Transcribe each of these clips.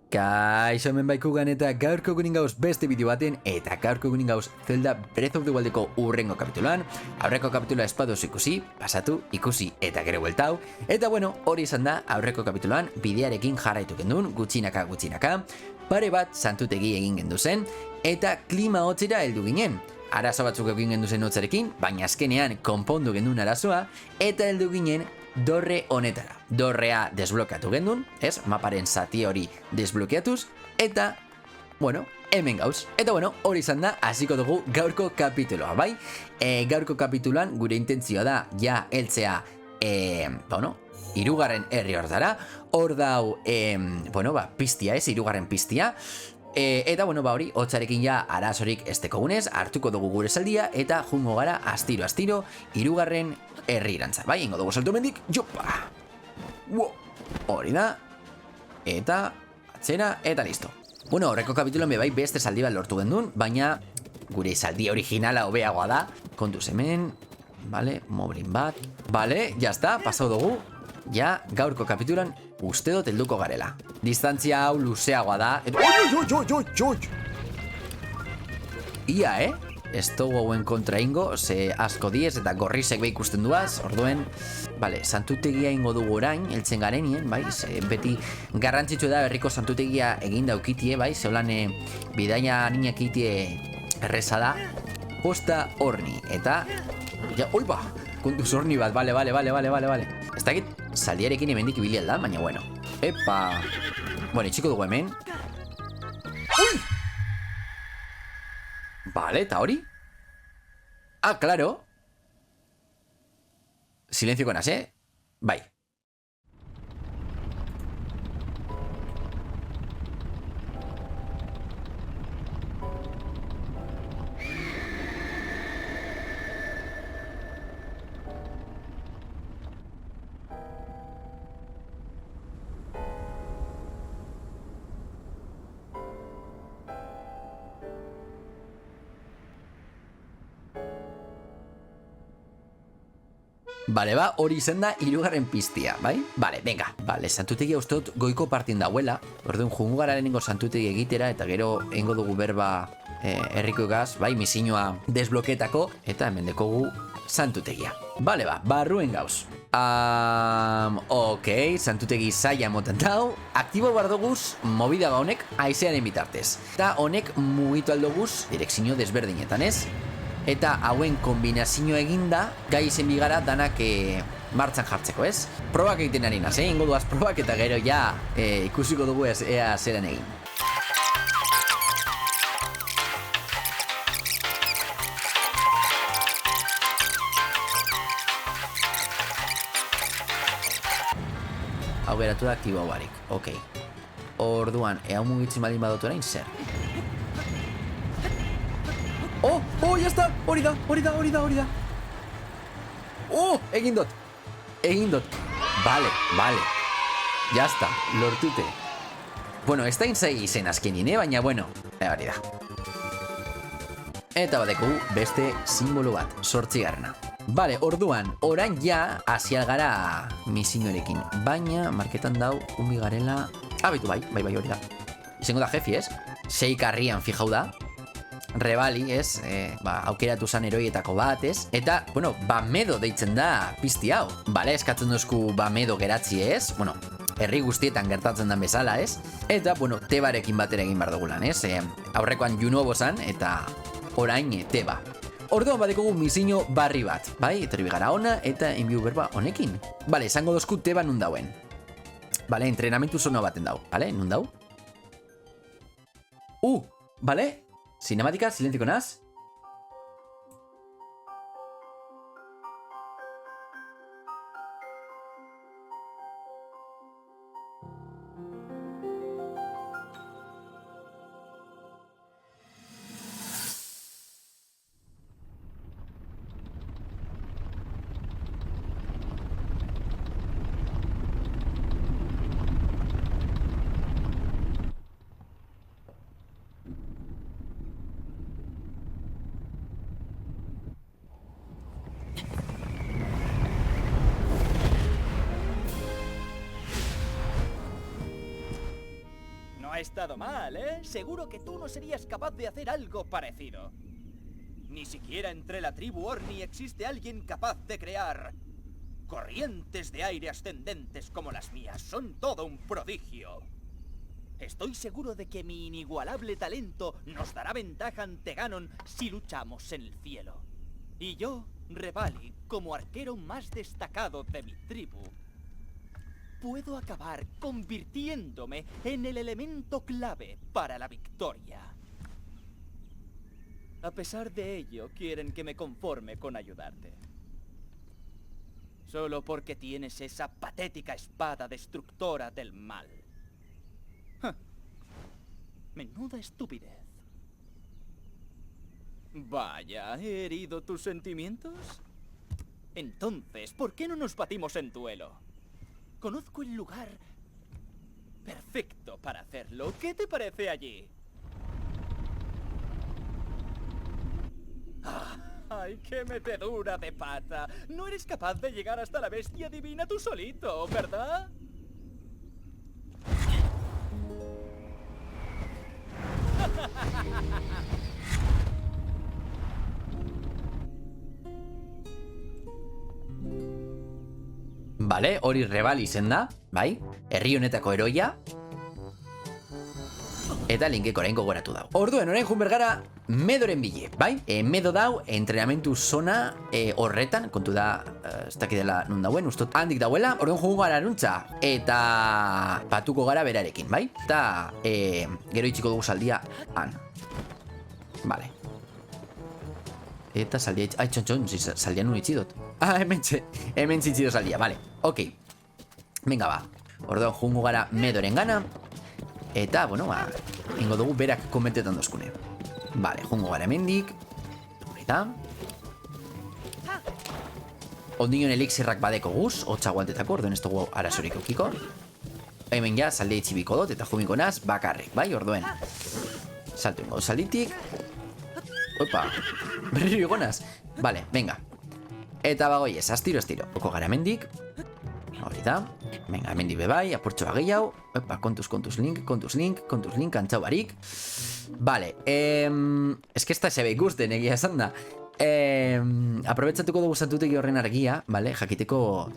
Kaixo hemen baikugan eta gaurko gunin gauz beste bideo baten eta gaurko gunin gauz Zelda Breath of the Wildeko urrengo kapituloan. Aurreko kapituloa espadoz ikusi, pasatu, ikusi eta gero bueltau. Eta bueno, hori izan da aurreko kapituloan bidearekin jarraitu gendun, gutxinaka. Pare bat santutegi egin gendu zen eta klima hotzera heldu ginen. Arazo batzuk egin gendu zen hotzarekin, baina azkenean konpondu gendun arazoa eta heldu ginen dorre honetara. Dorrea desblokeatu gendun, ez? Maparen zati hori desblokeatuz, eta, bueno, hemen gauz. Eta bueno, hori izan da, hasiko dugu gaurko kapituloa, bai? Gaurko kapituloan gure intentzioa da, ja, heltzea, hirugarren herri hortara. Hor dau, piztia ez, hirugarren piztia. Eta bueno, hori, hotzarekin ja arazorik ez dekogunez, hartuko dugu gure saldia, eta jungo gara astiro, hirugarren herri irantza. Bai, ingo dugu salto mendik, jopa! Hori da, eta atzera, eta listo. Bueno, horreko kapituloan bai beste zaldi bat lortu gendun, baina gure zaldi originala hobeagoa da. Kontuz hemen, vale, moblin bat. Vale, jazta, pasau dugu. Ja, gaurko kapitulan uste dut helduko garela. Distantzia hau luzeagoa da. Ia, ez dugu hauen kontra ingo, ze asko diez eta gorrizek behi ikusten duaz, orduen, vale, santutegia ingo dugu orain, eltzen garenien, bai, ze beti garrantzitsu da berriko santutegia egin daukitie, bai, zeulan bidaia ninak itie erreza da, posta horni, eta, ja, oiba, kontuz horni bat, vale. Ez dakit, saldiarekin hemendik ibili alda, baina bueno, epa, bueno, itxiko dugu hemen, ui! Vale, eta hori? Ah, claro. Silencio con as, Bai. Vale, hori izan da hirugarren piztia, bai? Vale, venga. Vale, santutegia uste dut goiko partin dauela. Orduan jungu gara lehenengo santutegi egitera eta gero engo dugu berba herriko gaz, bai, misioa desblokeetako eta hemen dekogu santutegia. Vale, barruen gauz. Ok, santutegi zaila moten dau. Aktibo bardoguz, movida honek aizearen bitartez. Eta honek mugitu aldoguz direkzio desberdinetan, ez? Eta hauen kombinazio eginda, gai izen bigara danak martxan jartzeko, ez? Probak egiten ari naz, ingo duaz probak eta gero ja ikusiko dugu ez ea zeren egin. Hau geratu da aktibo hau barik, ok. Orduan, hau mugitzen baldin badot orain zer? Ya está, hori da. Egin dut. Vale. Ya está, lortute. Bueno, ez da inzai izen azkenin, baina bueno, hori da. Eta badeku beste simbolo bat, 8. Vale, orduan, orain ja hasial gara misioarekin, baina marketan dau unbi garela. Baitu bai, hori da. Izango da jefi, ez? 6 karrian fijau da. Rebali, ez, aukeratu zan heroietako bat, ez? Eta, bueno, Bamedo deitzen da pizti hau. Bale, eskatzen duzku Bamedo geratzi, ez? Bueno, herri guztietan gertatzen den bezala, ez? Eta, bueno, Tebarekin batera egin behar dugulan, ez? Aurrekoan Junobo zan, eta orain Teba. Orduan badekogu misio barri bat, bai? Etorri bigara ona, eta enbiu berba honekin. Bale, esango dozku Teba nun dauen. Bale, entrenamentu zono baten dau, bale? Nun dau? Bale? Cinemática, silencio con as. ha estado mal, ¿eh? Seguro que tú no serías capaz de hacer algo parecido. Ni siquiera entre la tribu Orni existe alguien capaz de crear corrientes de aire ascendentes como las mías. Son todo un prodigio. Estoy seguro de que mi inigualable talento nos dará ventaja ante Ganon si luchamos en el cielo. Y yo, Revali, como arquero más destacado de mi tribu, puedo acabar convirtiéndome en el elemento clave para la victoria. A pesar de ello, quieren que me conforme con ayudarte. Solo porque tienes esa patética espada destructora del mal. Menuda estupidez. Vaya, ¿he herido tus sentimientos? Entonces, ¿por qué no nos batimos en duelo? Conozco el lugar perfecto para hacerlo. ¿Qué te parece allí? ¡Ay, qué metedura de pata! No eres capaz de llegar hasta la bestia divina tú solito, ¿verdad? Vale, hori Revali izen da, bai? Herri honetako heroia. Eta linkeko orain gogoratu dau. Orduen, orain jun bergara Medoren bile, bai? Medo dau, entrenamentu zona horretan, kontu da, ez dakidela nun dauen, ustot handik dauela, orduen jugu gara nuntza, eta batuko gara berarekin, bai? Eta gero itxiko dugu saldia han. Vale. Eta saldia itx... Ai, txon, saldia nun itxidot. Hemen itxidot saldia, vale. Ok. Venga, ba. Orduan jungo gara Medoren gana. Eta, bueno, ba, ingo dugu berak komentetan dozkune. Vale, jungo gara hemendik. Eta ondinion elixirrak badeko guz, hotza guantetako, orduan ez dugu arazorik eukiko. Hemen ja, saldia itxibiko dut, eta jumiko naz, bakarrik, bai, orduen. Salto ingo salditik. Opa, berriro igonaz. Vale, venga. Eta bagoi ez, astiro. Oko gara hemendik. Hori da. Venga, hemendik bebai, apurtxo bagei hau. Opa, kontuz link, antxau barik. Vale, ez que ez da sebe ikusten egia esan da. Aprobetsatuko dugu santutegi horren argia, vale, jakiteko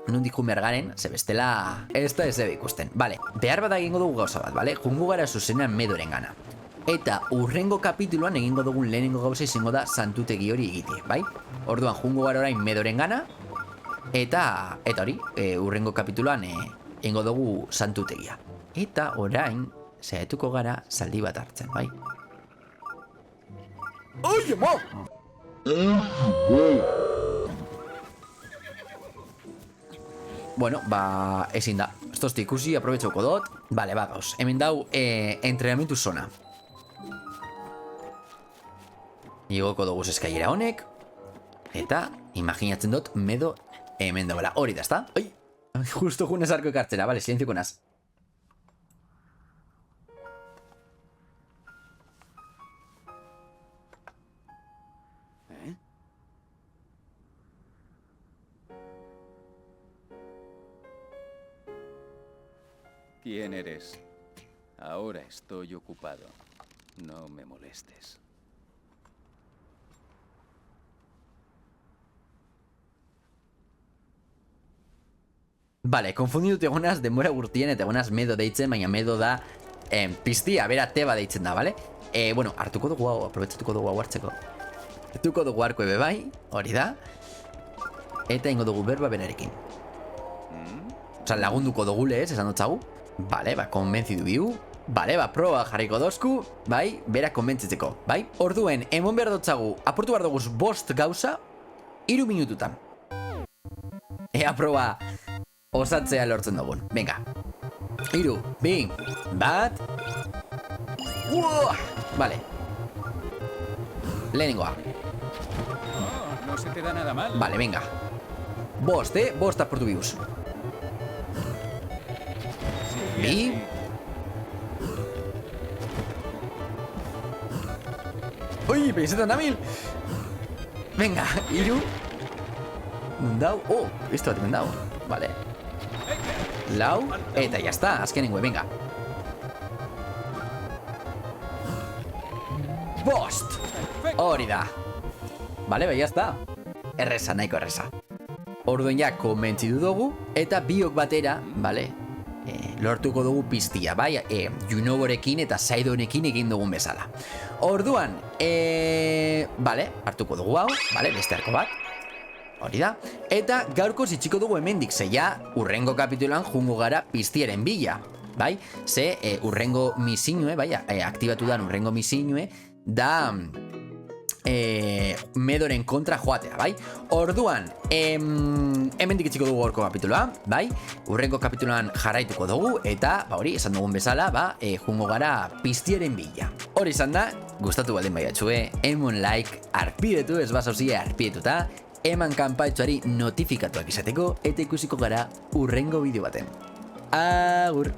nondik jun bergaren, ze bestela ez da sebe ikusten. Vale, behar bada egingo dugu gauza bat, vale, jungo gara zuzenean Medoren gana. Eta urrengo kapituluan egingo dugun lehenengo gauza izango da santutegi hori egitea, bai? Orduan jungo gara orain Medoren gana. Eta hori, urrengo kapituluan egingo dugu santutegia. Eta orain saiatuko gara zaldi bat hartzen, bai? Oie, mo! Bueno, ba, ezin da. Estozti ikusi, aprobetxauko dut. Vale, ba, gauz. Hemen dau, entrenamentu zona. Igoko dugu eskailera honek. Eta, imaginatzen dut, Medo hemen dagoela. Hori da, ezta? Ai, justo junez arko ekartzera. Vale, silenzioko naz. ¿Quién eres? Ahora estoy ocupado. No me molestes. Vale, konfunditu egonaz denbora gurtien eta egonaz Medo deitzen, baina Medo da piztia, bera Teba deitzen da, vale? Bueno, hartuko dugu hau, aprobetsatuko dugu hau hartzeko. Hartuko dugu harko ebe bai, hori da. Eta ingo dugu berba berarekin. Osa, lagunduko dugu lez, esan dutzagu. Vale, ba, konbentzidu biu. Vale, ba, proba jarriko dozku, bai, bera konbentzitzeko, bai? Orduen, emon behar dutzagu, apurtu behar duguz 5 gauza, 3 minututan. Ea proba osatzea lortzen dugun, venga. 3, 2, 1. Vale. Lehenengoa. No se te da nada mal. Vale, venga. 5 apurtu bius. Bi. Ui, pensetan nabil. Venga, 3. Mundau. Oh, esto bat mendau. Vale. 4. Eta ya está, azkenengo, venga. Bost! Hori da. Bale, bai, jazta. Erreza, nahiko erreza. Orduen ja, konbentzidu dugu, eta biok batera, bale, lortuko dugu piztia, bai, Junoborekin eta Saidonekin egin dugun bezala. Orduan, bale, hartuko dugu hau, bale, beste arko bat. Hori da. Eta gaurko zitsiko dugu hemendik, zeia urrengo kapitulan jungo gara piztiaren bila. Bai, ze urrengo misinue, bai, aktibatu dan urrengo misinue, da Medoren kontra joatea, bai? Orduan, hemendik itxiko dugu gorko kapituloa, bai? Urrengo kapituloan jarraituko dugu, eta, hori, esan dugun bezala, jungo gara piztiaren bila. Hori izan da, gustatu baldin baiatxue, emon like, arpidetu, ez basauzia arpidetuta, eman kanpaitxoari notifikatuak izateko, eta ikusiko gara urrengo bideo baten. Agur!